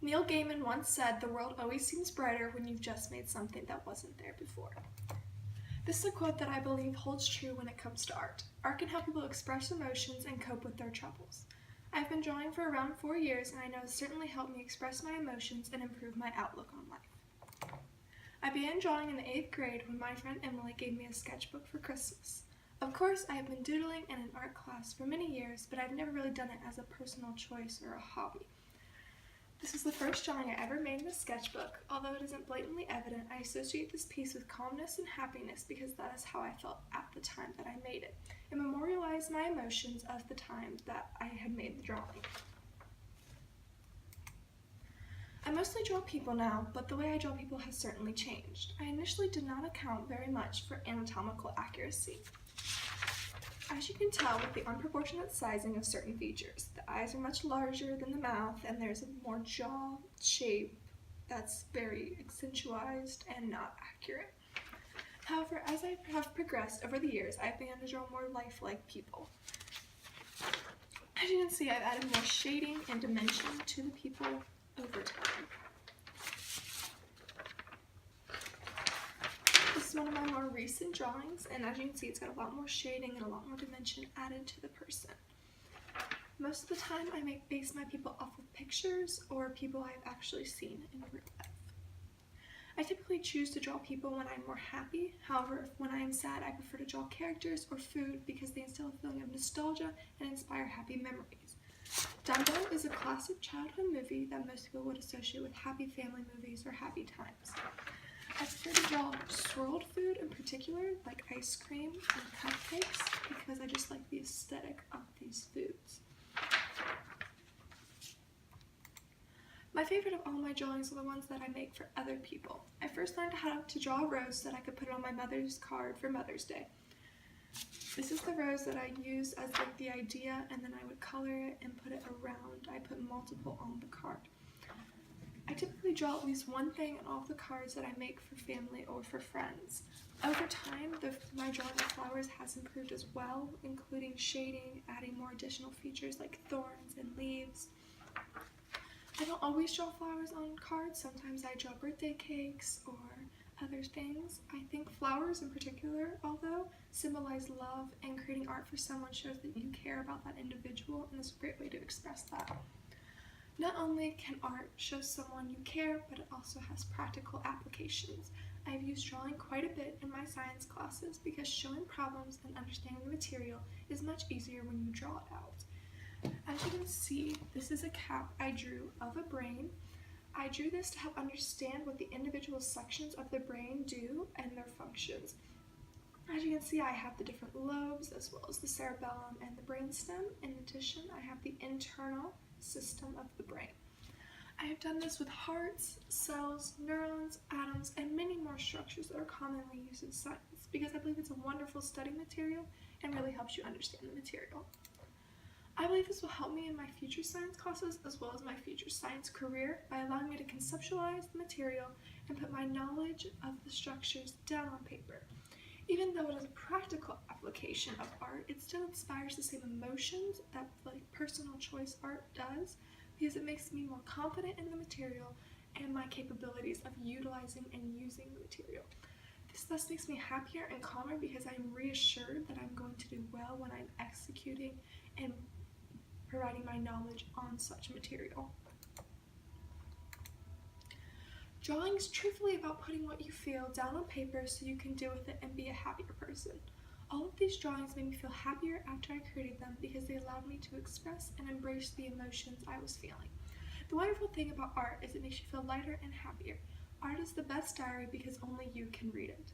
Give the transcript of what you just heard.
Neil Gaiman once said, "The world always seems brighter when you've just made something that wasn't there before." This is a quote that I believe holds true when it comes to art. Art can help people express emotions and cope with their troubles. I've been drawing for around 4 years, and I know it's certainly helped me express my emotions and improve my outlook on life. I began drawing in the 8th grade when my friend Emily gave me a sketchbook for Christmas. Of course, I have been doodling in an art class for many years, but I've never really done it as a personal choice or a hobby. This is the first drawing I ever made in a sketchbook. Although it isn't blatantly evident, I associate this piece with calmness and happiness because that is how I felt at the time that I made it. It memorialized my emotions of the time that I had made the drawing. I mostly draw people now, but the way I draw people has certainly changed. I initially did not account very much for anatomical accuracy. As you can tell with the unproportionate sizing of certain features, the eyes are much larger than the mouth, and there's a more jaw shape that's very accentuated and not accurate. However, as I have progressed over the years, I've begun to draw more lifelike people. As you can see, I've added more shading and dimension to the people over time. This is one of my more recent drawings, and as you can see, it's got a lot more shading and a lot more dimension added to the person. Most of the time, I base my people off of pictures or people I've actually seen in real life. I typically choose to draw people when I'm more happy. However, when I am sad, I prefer to draw characters or food because they instill a feeling of nostalgia and inspire happy memories. Dumbo is a classic childhood movie that most people would associate with happy family movies or happy times. I prefer to draw swirled food in particular, like ice cream and cupcakes, because I just like the aesthetic of these foods. My favorite of all my drawings are the ones that I make for other people. I first learned how to draw a rose so that I could put it on my mother's card for Mother's Day. This is the rose that I used as like the idea, and then I would color it and put it around. I put multiple on the card. I typically draw at least one thing on all of the cards that I make for family or for friends. Over time, my drawing of flowers has improved as well, including shading, adding more additional features like thorns and leaves. I don't always draw flowers on cards. Sometimes I draw birthday cakes or other things. I think flowers in particular, although, symbolize love, and creating art for someone shows that you care about that individual, and it's a great way to express that. Not only can art show someone you care, but it also has practical applications. I've used drawing quite a bit in my science classes because showing problems and understanding the material is much easier when you draw it out. As you can see, this is a cap I drew of a brain. I drew this to help understand what the individual sections of the brain do and their functions. As you can see, I have the different lobes as well as the cerebellum and the brainstem. In addition, I have the internal system of the brain. I have done this with hearts, cells, neurons, atoms, and many more structures that are commonly used in science because I believe it's a wonderful study material and really helps you understand the material. I believe this will help me in my future science classes as well as my future science career by allowing me to conceptualize the material and put my knowledge of the structures down on paper. Even though it is a practical application of art, it still inspires the same emotions that personal choice art does because it makes me more confident in the material and my capabilities of utilizing and using the material. This thus makes me happier and calmer because I'm reassured that I'm going to do well when I'm executing and providing my knowledge on such material. Drawing is truthfully about putting what you feel down on paper so you can deal with it and be a happier person. All of these drawings made me feel happier after I created them because they allowed me to express and embrace the emotions I was feeling. The wonderful thing about art is it makes you feel lighter and happier. Art is the best diary because only you can read it.